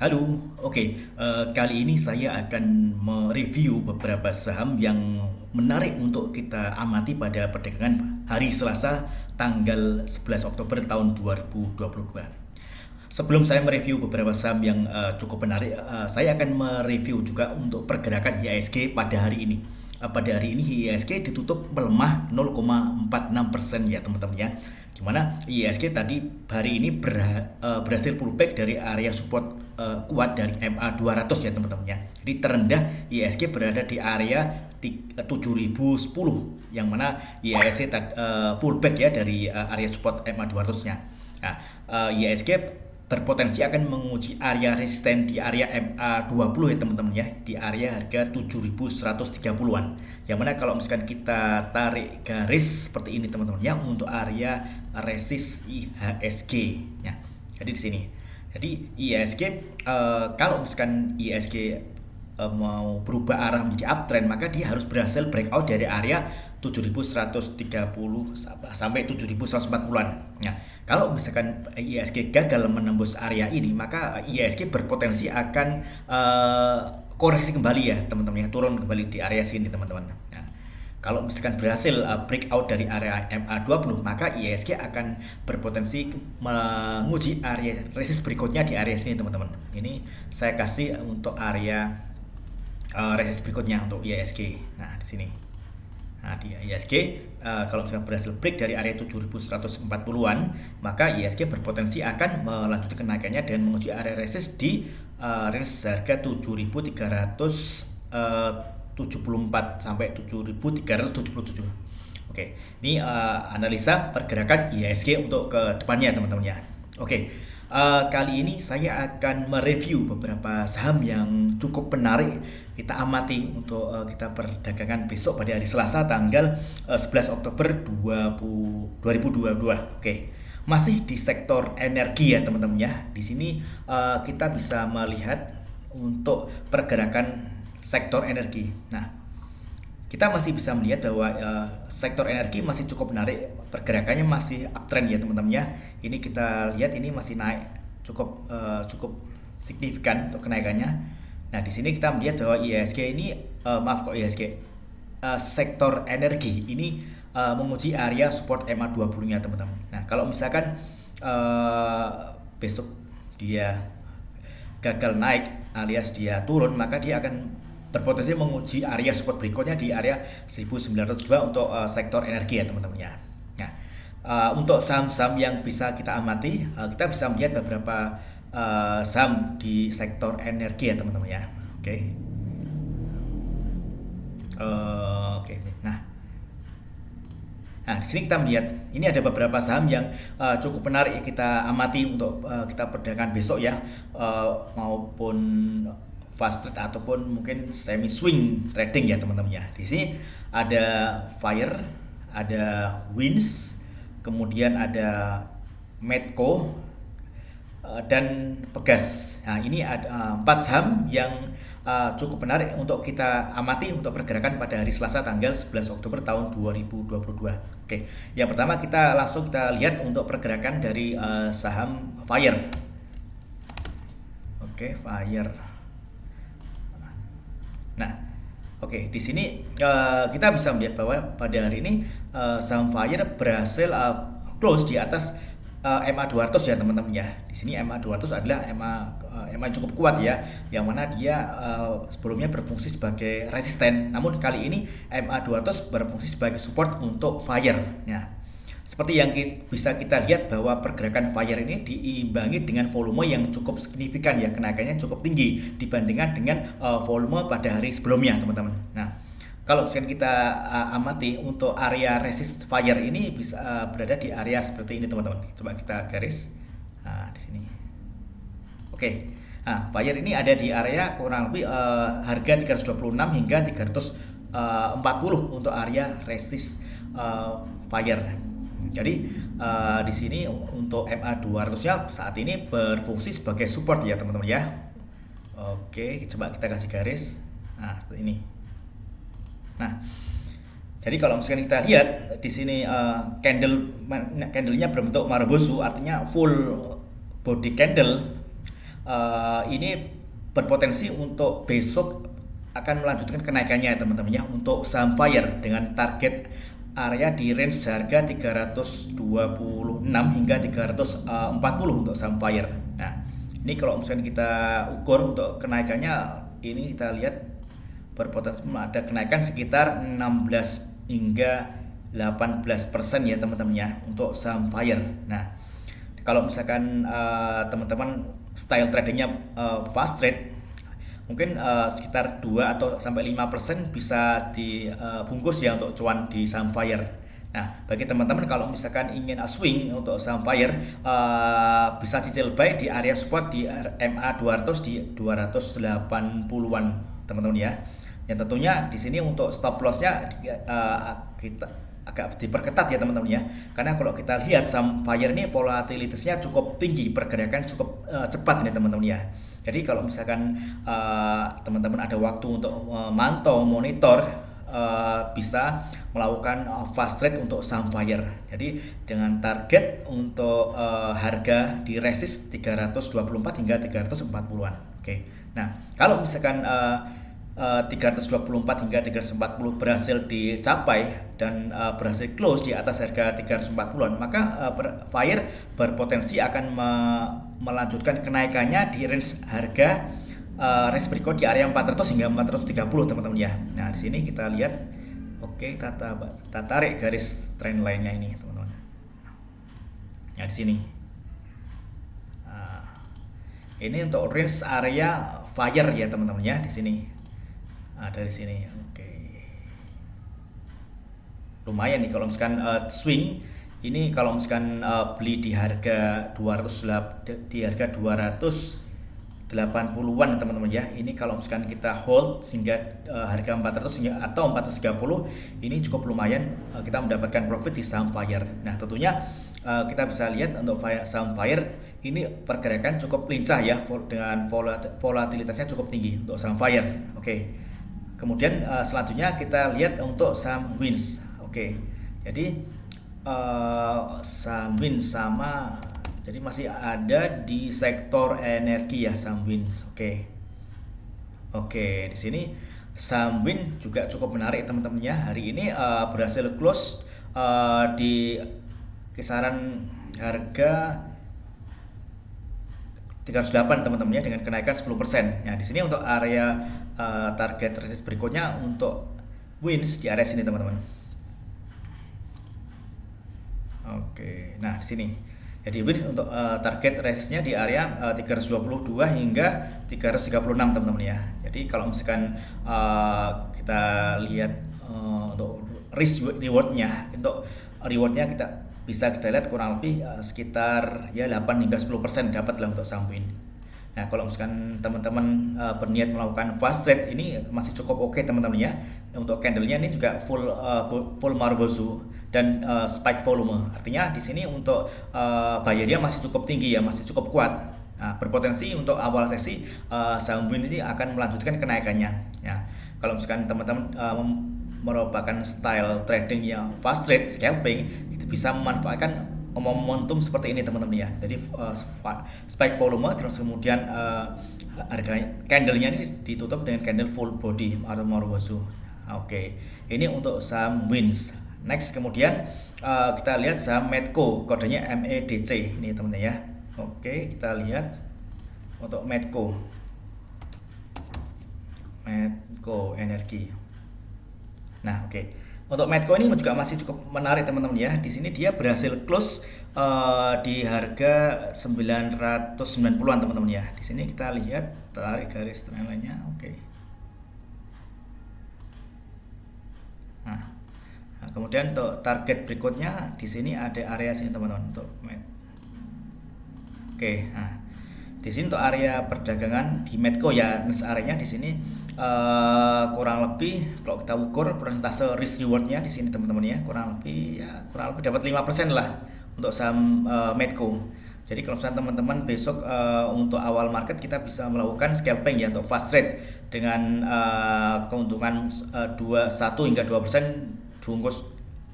Halo, oke. Kali ini saya akan mereview beberapa saham yang menarik untuk kita amati pada perdagangan hari Selasa tanggal 11 Oktober tahun 2022. Sebelum saya mereview beberapa saham yang cukup menarik, saya akan mereview juga untuk pergerakan IHSG pada hari ini. Pada hari ini IHSG ditutup melemah 0,46% ya teman-teman ya. Dimana IHSG tadi hari ini berhasil pullback dari area support kuat dari MA 200 ya teman-teman ya. Jadi terendah IHSG berada di area 7010 yang mana IHSG pullback ya dari area support MA 200-nya. Nah, IHSG berpotensi akan menguji area resisten di area MA20 ya teman-teman ya, di area harga 7130-an. Yang mana kalau misalkan kita tarik garis seperti ini teman-teman ya untuk area resist IHSG ya. Jadi di sini. Jadi IHSG kalau misalkan IHSG mau berubah arah menjadi uptrend, maka dia harus berhasil breakout dari area 7130 sampai 7140-an. Nah, kalau misalkan IHSG gagal menembus area ini, maka IHSG berpotensi akan koreksi kembali ya teman-teman ya, turun kembali di area sini teman-teman. Nah, kalau misalkan berhasil breakout dari area MA20, maka IHSG akan berpotensi menguji area resist berikutnya di area sini teman-teman. Ini saya kasih untuk area resist berikutnya untuk IHSG. Nah, di sini. Nah, di IHSG kalau misalnya berhasil break dari area 7140-an, maka IHSG berpotensi akan melanjutkan kenaikannya dan menguji area resist di range harga 7374 sampai 7377. Oke, ini analisa pergerakan IHSG untuk ke depannya teman-teman ya. Oke, kali ini saya akan mereview beberapa saham yang cukup menarik kita amati untuk kita perdagangan besok pada hari Selasa tanggal 11 Oktober 2022. Oke, masih di sektor energi ya teman-teman ya. Di sini kita bisa melihat untuk pergerakan sektor energi. Nah, kita masih bisa melihat bahwa sektor energi masih cukup menarik, pergerakannya masih uptrend ya teman-teman ya. Ini kita lihat ini masih naik cukup signifikan untuk kenaikannya. Nah, di sini kita melihat bahwa IHSG ini sektor energi ini menguji area support MA20-nya teman-teman. Nah, kalau misalkan besok dia gagal naik alias dia turun, maka dia akan berpotensi menguji area support berikutnya di area 1902 untuk sektor energi ya teman-teman ya. Nah, untuk saham-saham yang bisa kita amati, kita bisa melihat beberapa saham di sektor energi ya teman-teman ya. Oke. Oke. Nah, di sini kita melihat ini ada beberapa saham yang cukup menarik kita amati untuk kita perdagangan besok ya, maupun fast trade ataupun mungkin semi swing trading ya teman-teman ya. Di sini ada Fire, ada Wins, kemudian ada Medco dan Pegas. Nah, ini ada 4 saham yang cukup menarik untuk kita amati untuk pergerakan pada hari Selasa tanggal 11 Oktober tahun 2022. Oke, yang pertama kita lihat untuk pergerakan dari saham Fire. Oke, Fire. Nah, oke, di sini kita bisa melihat bahwa pada hari ini saham Fire berhasil close di atas MA200 ya teman-teman ya. Di sini MA200 adalah MA yang cukup kuat ya, yang mana dia sebelumnya berfungsi sebagai resisten. Namun kali ini MA200 berfungsi sebagai support untuk Fire. Ya. Seperti yang bisa kita lihat bahwa pergerakan Fire ini diimbangi dengan volume yang cukup signifikan ya, kenaikannya cukup tinggi dibandingkan dengan volume pada hari sebelumnya teman-teman. Nah, kalau misalkan kita amati untuk area resist Fire ini bisa berada di area seperti ini teman-teman. Coba kita garis. Nah, di sini. Oke. Nah, Fire ini ada di area kurang lebih harga 326 hingga 340 untuk area resist Fire. Jadi di sini untuk MA200-nya saat ini berfungsi sebagai support ya teman-teman ya. Oke, coba kita kasih garis. Nah, seperti ini. Nah, jadi kalau misalkan kita lihat di sini candlenya berbentuk marobozu, artinya full body candle ini berpotensi untuk besok akan melanjutkan kenaikannya teman-teman ya, untuk saham Fire dengan target area di range harga 326 hingga 340 untuk saham Fire. Nah, ini kalau misalnya kita ukur untuk kenaikannya, ini kita lihat berpotensi ada kenaikan sekitar 16 hingga 18% ya teman-teman ya untuk saham Fire. Nah, kalau misalkan teman-teman style tradingnya fast trade, mungkin sekitar 2 atau sampai 5% bisa dibungkus ya untuk cuan di saham Fire. Nah, bagi teman-teman kalau misalkan ingin swing untuk saham Fire, bisa cicil buy di area support di MA 200 di 280-an teman-teman ya. Yang tentunya di sini untuk stop loss-nya kita agak diperketat ya teman-teman ya, karena kalau kita lihat saham Fire ini volatilitasnya cukup tinggi, pergerakan cukup cepat nih teman-teman ya. Jadi kalau misalkan teman-teman ada waktu untuk memantau, monitor, bisa melakukan fast trade untuk saham Fire. Jadi dengan target untuk harga di resist 324 hingga 340-an. Oke. Nah, kalau misalkan 324 hingga 340 berhasil dicapai dan berhasil close di atas harga 340-an, maka Fire berpotensi akan melanjutkan kenaikannya di range harga range berikut di area 400 hingga 430 teman-teman ya. Nah, di sini kita lihat, oke, kita tarik garis trend line-nya ini teman-teman. Nah, di sini ini untuk range area Fire ya teman-teman ya, di sini. Dari sini, oke. Lumayan nih kalau misalkan swing ini, kalau misalkan beli di harga 280-an teman-teman ya. Ini kalau misalkan kita hold sehingga harga 400 hingga atau 430, ini cukup lumayan kita mendapatkan profit di saham Fire. Nah, tentunya kita bisa lihat untuk saham Fire ini pergerakan cukup lincah ya, dengan volatilitasnya cukup tinggi untuk saham Fire. Oke. Kemudian selanjutnya kita lihat untuk saham Wins. Oke. Jadi saham Wins sama, jadi masih ada di sektor energi ya saham Wins. Oke. Di sini saham Wins juga cukup menarik teman-teman ya. Hari ini berhasil close di kisaran harga 308 teman-teman ya, dengan kenaikan 10%. Nah, di sini untuk area target resist berikutnya untuk Wins di area sini teman-teman. Oke. Nah, di sini. Jadi Wins untuk target resistnya di area 322 hingga 336 teman-teman ya. Jadi kalau misalkan kita lihat untuk risk rewardnya, untuk rewardnya kita lihat kurang lebih sekitar ya 8 hingga 10% dapatlah untuk saham Win. Nah, kalau misalkan teman-teman berniat melakukan fast trade, ini masih cukup oke teman-teman ya. Untuk candlenya ini juga full Marubozu dan spike volume. Artinya di sini untuk bayarnya masih cukup tinggi ya, masih cukup kuat. Nah, berpotensi untuk awal sesi saham Win ini akan melanjutkan kenaikannya. Ya, kalau misalkan teman-teman merupakan style trading yang fast trade, scalping, itu bisa memanfaatkan momentum seperti ini teman-teman ya. Jadi spike volume, terus kemudian harga candlenya ini ditutup dengan candle full body atau Marubozu. Oke. Ini untuk saham Wins. Next kemudian kita lihat saham Medco, kodenya MEDC ini teman-teman ya. Oke, kita lihat untuk Medco Energi. Nah, oke. Untuk Medco ini juga masih cukup menarik teman-teman ya. Di sini dia berhasil close di harga 990-an teman-teman ya. Di sini kita lihat, tarik garis trend line-nya. Oke. Nah, kemudian untuk target berikutnya di sini ada area sini teman-teman untuk Oke. Nah, di sini untuk area perdagangan di Medco ya, areanya di sini kurang lebih kalau kita ukur persentase risk rewardnya di sini teman-teman ya, kurang lebih dapat 5% lah untuk saham Medco. Jadi kalau misalnya teman-teman besok untuk awal market kita bisa melakukan scalping ya untuk fast trade dengan keuntungan 1 hingga 2% bungkus,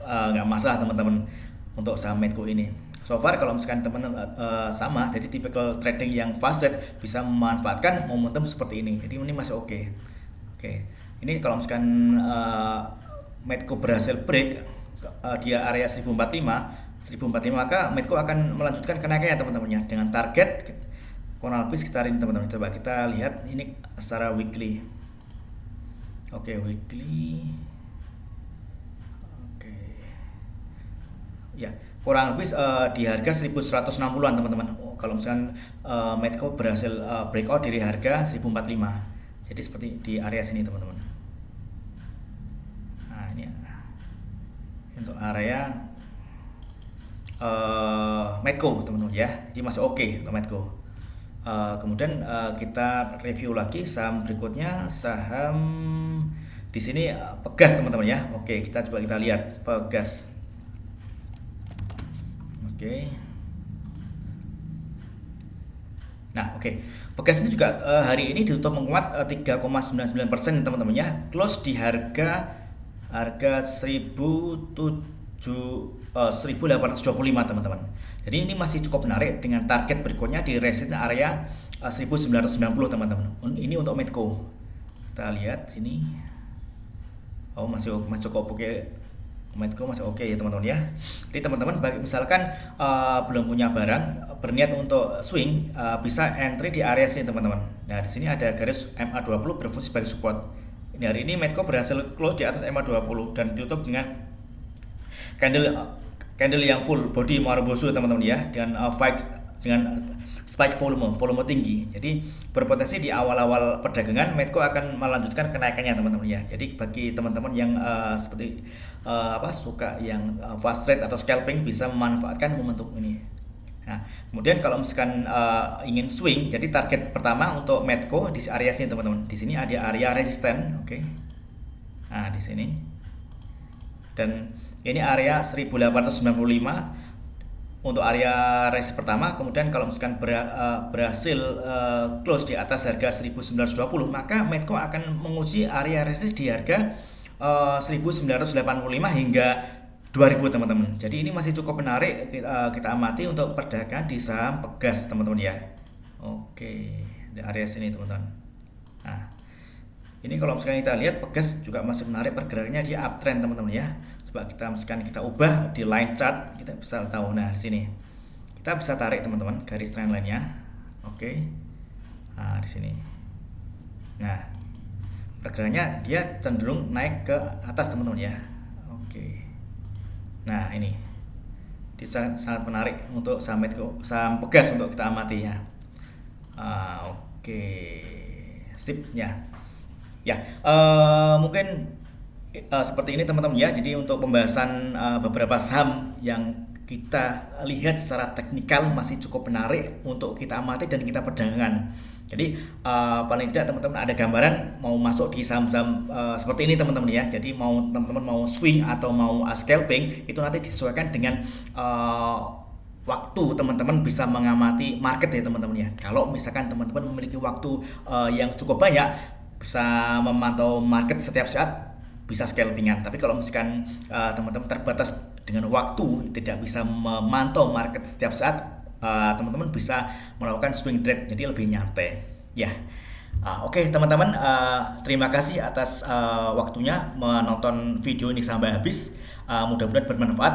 nggak masalah teman-teman untuk saham Medco ini. So far kalau misalkan teman-teman sama, jadi tipikal trading yang fast rate bisa memanfaatkan momentum seperti ini. Jadi ini masih oke. Oke. Ini kalau misalkan Medco berhasil break di area 1045, maka Medco akan melanjutkan kenaikannya teman-teman ya, dengan target kurang lebih sekitar ini teman-teman. Coba kita lihat ini secara weekly. Oke, weekly. Oke. Ya, kurang lebih di harga 1160-an teman-teman. Kalau misalkan Medco berhasil breakout dari harga 1045. Jadi seperti di area sini teman-teman. Nah, ini untuk area Medco teman-teman ya. Jadi masih oke untuk Medco. Kemudian kita review lagi saham berikutnya, saham di sini Pegas teman-teman ya. Oke, kita coba kita lihat Pegas. Oke. Nah, oke. Pegas ini juga hari ini ditutup menguat 3,99% teman-teman ya. Close di harga 1825 teman-teman. Jadi ini masih cukup menarik dengan target berikutnya di resistance area 1990 teman-teman. Ini untuk Medco. Kita lihat sini. Oh, masih cukup oke. Medco masih oke ya teman-teman ya. Jadi teman-teman misalkan belum punya barang, berniat untuk swing, bisa entry di area sini teman-teman. Nah, di sini ada garis MA20 berfungsi sebagai support. Ini hari ini Medco berhasil close di atas MA20 dan ditutup dengan candle yang full body Marubozu teman-teman ya, dengan spike volume tinggi. Jadi berpotensi di awal-awal perdagangan Medco akan melanjutkan kenaikannya teman-teman ya. Jadi bagi teman-teman yang seperti suka yang fast trade atau scalping bisa memanfaatkan momentum ini. Nah, kemudian kalau misalkan ingin swing, jadi target pertama untuk Medco di area sini teman-teman. Di sini ada area resisten, oke. Nah, di sini. Dan ini area 1895 untuk area resist pertama. Kemudian kalau misalkan berhasil close di atas harga 1920, maka Medco akan menguji area resist di harga 1985 hingga 2000 teman-teman. Jadi ini masih cukup menarik kita amati untuk perdagangan di saham Pegas teman-teman ya. Oke, di area sini teman-teman. Nah, ini kalau misalkan kita lihat Pegas juga masih menarik pergerakannya di uptrend teman-teman ya. Coba kita ubah di line chart, kita bisa tahu. Nah, di sini kita bisa tarik teman-teman garis trend line-nya. Oke. Nah, di sini. Nah, pergerakannya dia cenderung naik ke atas teman-teman ya. Oke. Nah, ini sangat menarik untuk saham Pegas untuk kita amati ya. Oke. Sip ya. Ya, mungkin seperti ini teman-teman ya. Jadi untuk pembahasan beberapa saham yang kita lihat secara teknikal masih cukup menarik untuk kita amati dan kita perdagangkan. Jadi paling tidak teman-teman ada gambaran mau masuk di saham-saham seperti ini teman-teman ya. Jadi teman-teman mau swing atau mau scalping, itu nanti disesuaikan dengan waktu teman-teman bisa mengamati market ya teman-teman ya. Kalau misalkan teman-teman memiliki waktu yang cukup banyak, bisa memantau market setiap saat, bisa scalpingan. Tapi kalau misalkan teman-teman terbatas dengan waktu, tidak bisa memantau market setiap saat, teman-teman bisa melakukan swing trade, jadi lebih nyantai ya. Oke teman-teman, terima kasih atas waktunya menonton video ini sampai habis. Mudah-mudahan bermanfaat.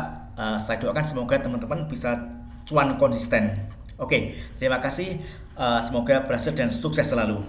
Saya doakan semoga teman-teman bisa cuan konsisten. Oke, terima kasih, semoga berhasil dan sukses selalu.